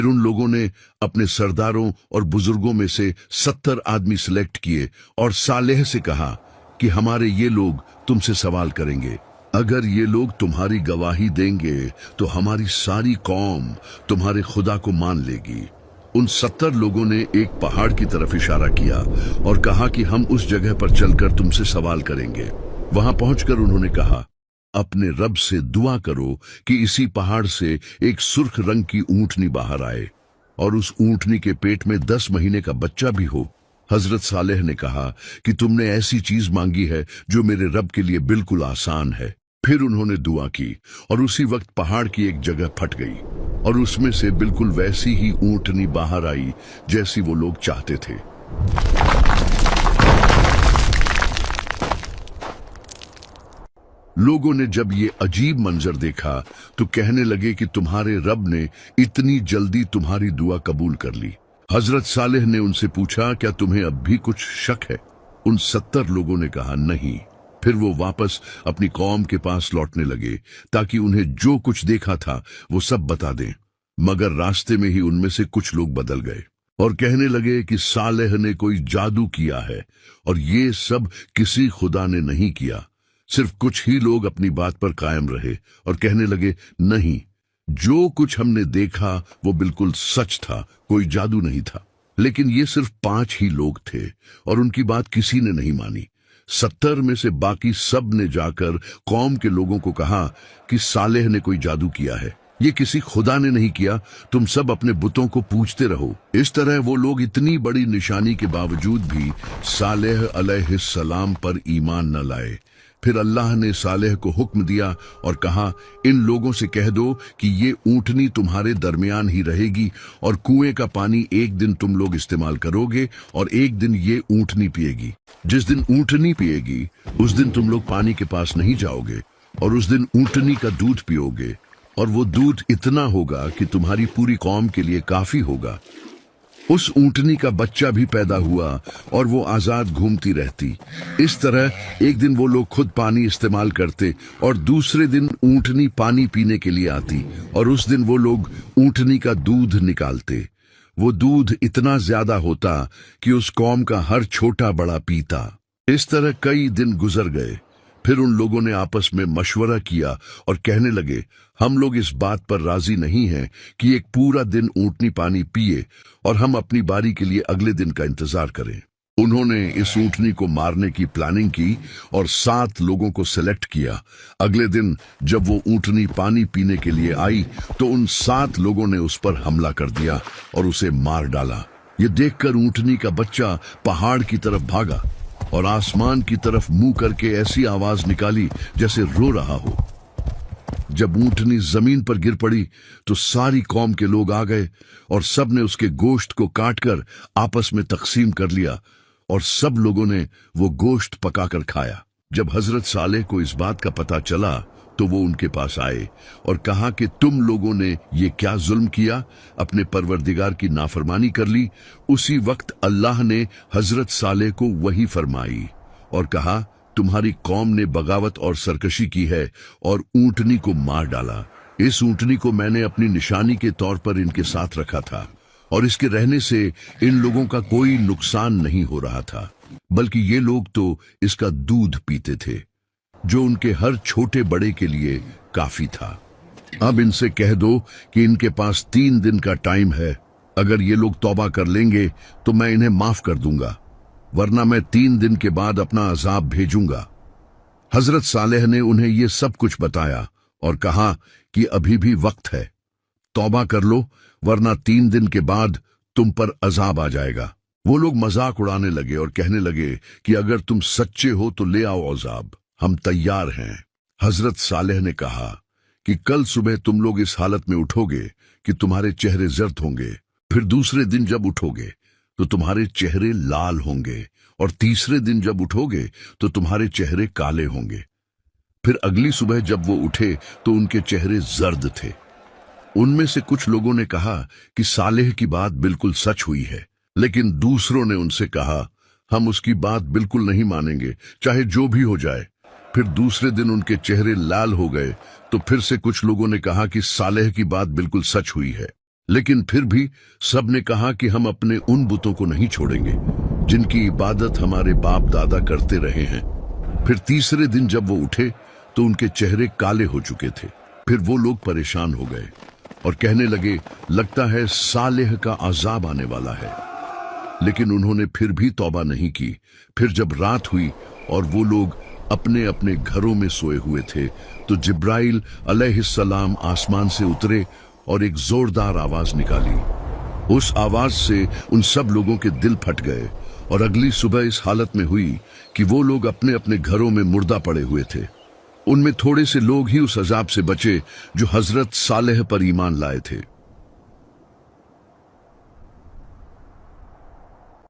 फिर उन लोगों ने अपने सरदारों और बुजुर्गों में से 70 आदमी सिलेक्ट किए और सालेह से कहा कि हमारे ये लोग तुमसे सवाल करेंगे। अगर ये लोग तुम्हारी गवाही देंगे तो हमारी सारी कौम तुम्हारे खुदा को मान लेगी। उन 70 लोगों ने एक पहाड़ की तरफ इशारा किया और कहा कि हम उस जगह पर चलकर तुमसे सवाल करेंगे। वहां पहुंचकर उन्होंने कहा, अपने रब से दुआ करो कि इसी पहाड़ से एक सुर्ख रंग की ऊंटनी बाहर आए और उस ऊंटनी के पेट में 10 महीने का बच्चा भी हो। हजरत सालेह ने कहा कि तुमने ऐसी चीज मांगी है जो मेरे रब के लिए बिल्कुल आसान है। फिर उन्होंने दुआ की और उसी वक्त पहाड़ की एक जगह फट गई और उसमें से बिल्कुल वैसी ही ऊंटनी बाहर आई जैसी वो लोग चाहते थे। लोगों ने जब ये अजीब मंजर देखा तो कहने लगे कि तुम्हारे रब ने इतनी जल्दी तुम्हारी दुआ कबूल कर ली। हजरत सालेह ने उनसे पूछा, क्या तुम्हें अब भी कुछ शक है? उन 70 लोगों ने कहा, नहीं। फिर वो वापस अपनी कौम के पास लौटने लगे ताकि उन्हें जो कुछ देखा था वो सब बता दें, मगर रास्ते में ही उनमें से कुछ लोग बदल गए और कहने लगे कि सालेह ने कोई जादू किया है और ये सब किसी खुदा ने नहीं किया। सिर्फ कुछ ही लोग अपनी बात पर कायम रहे और कहने लगे, नहीं, जो कुछ हमने देखा वो बिल्कुल सच था, कोई जादू नहीं था। लेकिन ये सिर्फ 5 ही लोग थे और उनकी बात किसी ने नहीं मानी। 70 में से बाकी सब ने जाकर कौम के लोगों को कहा कि सालेह ने कोई जादू किया है, ये किसी खुदा ने नहीं किया, तुम सब अपने बुतों को पूजते रहो। इस तरह वो लोग इतनी बड़ी निशानी के बावजूद भी सालेह अलैहिस्सलाम पर ईमान न लाए। फिर अल्लाह ने सालेह को हुक्म दिया और कहा, इन लोगों से कह दो कि ये ऊंटनी तुम्हारे दरमियान ही रहेगी और कुएं का पानी एक दिन तुम लोग इस्तेमाल करोगे और एक दिन ये ऊंटनी पिएगी। जिस दिन ऊंटनी पिएगी उस दिन तुम लोग पानी के पास नहीं जाओगे और उस दिन ऊंटनी का दूध पियोगे और वो दूध इतना होगा कि तुम्हारी पूरी कौम के लिए काफी होगा। उस ऊंटनी का बच्चा भी पैदा हुआ और वो आजाद घूमती रहती। इस तरह एक दिन वो लोग खुद पानी इस्तेमाल करते और दूसरे दिन ऊंटनी पानी पीने के लिए आती और उस दिन वो लोग ऊंटनी का दूध निकालते। वो दूध इतना ज्यादा होता कि उस कौम का हर छोटा बड़ा पीता। इस तरह कई दिन गुजर गए। फिर उन लोगों ने आपस में मशवरा किया और कहने लगे, हम लोग इस बात पर राजी नहीं हैं कि एक पूरा दिन ऊंटनी पानी पिए और हम अपनी बारी के लिए अगले दिन का इंतजार करें। उन्होंने इस ऊंटनी को मारने की प्लानिंग की और 7 लोगों को सिलेक्ट किया। अगले दिन जब वो ऊंटनी पानी पीने के लिए आई तो उन 7 लोगों ने उस पर हमला कर दिया और उसे मार डाला। ये देखकर ऊंटनी का बच्चा पहाड़ की तरफ भागा और आसमान की तरफ मुंह करके ऐसी आवाज निकाली जैसे रो रहा हो। जब ऊंटनी जमीन पर गिर पड़ी तो सारी कौम के लोग आ गए और सब ने उसके गोश्त को काटकर आपस में तकसीम कर लिया और सब लोगों ने वो गोश्त पकाकर खाया। जब हजरत सालेह को इस बात का पता चला तो वो उनके पास आए और कहा कि तुम लोगों ने ये क्या जुल्म किया, अपने परवरदिगार की नाफरमानी कर ली। उसी वक्त अल्लाह ने हजरत सालेह को वही फरमाई और कहा, तुम्हारी कौम ने बगावत और सरकशी की है और ऊंटनी को मार डाला। इस ऊंटनी को मैंने अपनी निशानी के तौर पर इनके साथ रखा था और इसके रहने से इन लोगों का कोई नुकसान नहीं हो रहा था, बल्कि ये लोग तो इसका दूध पीते थे जो उनके हर छोटे बड़े के लिए काफी था। अब इनसे कह दो कि इनके पास 3 दिन का टाइम है। अगर ये लोग तौबा कर लेंगे तो मैं इन्हें माफ कर दूंगा, वरना मैं 3 दिन के बाद अपना अजाब भेजूंगा। हजरत सालेह ने उन्हें ये सब कुछ बताया और कहा कि अभी भी वक्त है, तौबा कर लो, वरना 3 दिन के बाद तुम पर अजाब आ जाएगा। वो लोग मजाक उड़ाने लगे और कहने लगे कि अगर तुम सच्चे हो तो ले आओ अजाब, हम तैयार हैं। हजरत सालेह ने कहा कि कल सुबह तुम लोग इस हालत में उठोगे कि तुम्हारे चेहरे जर्द होंगे, फिर दूसरे दिन जब उठोगे तो तुम्हारे चेहरे लाल होंगे और तीसरे दिन जब उठोगे तो तुम्हारे चेहरे काले होंगे। फिर अगली सुबह जब वो उठे तो उनके चेहरे जर्द थे। उनमें से कुछ लोगों ने कहा कि सालेह की बात बिल्कुल सच हुई है, लेकिन दूसरों ने उनसे कहा, हम उसकी बात बिल्कुल नहीं मानेंगे, चाहे जो भी हो जाए। फिर दूसरे दिन उनके चेहरे लाल हो गए तो फिर से कुछ लोगों ने कहा कि सालेह की बात बिल्कुल सच हुई है, लेकिन फिर भी सब ने कहा कि हम अपने उन बुतों को नहीं छोड़ेंगे जिनकी इबादत हमारे बाप दादा करते रहे हैं। फिर तीसरे दिन जब वो उठे तो उनके चेहरे काले हो चुके थे। फिर वो लोग परेशान हो गए और कहने लगे, लगता है सालेह का अजाब आने वाला है। लेकिन उन्होंने फिर भी तौबा नहीं की। फिर जब रात हुई और वो लोग अपने अपने घरों में सोए हुए थे तो जिब्राइल अलैहिस्सलाम आसमान से उतरे और एक जोरदार आवाज निकाली। उस आवाज से उन सब लोगों के दिल फट गए और अगली सुबह इस हालत में हुई कि वो लोग अपने अपने घरों में मुर्दा पड़े हुए थे। उनमें थोड़े से लोग ही उस अजाब से बचे जो हजरत सालेह पर ईमान लाए थे।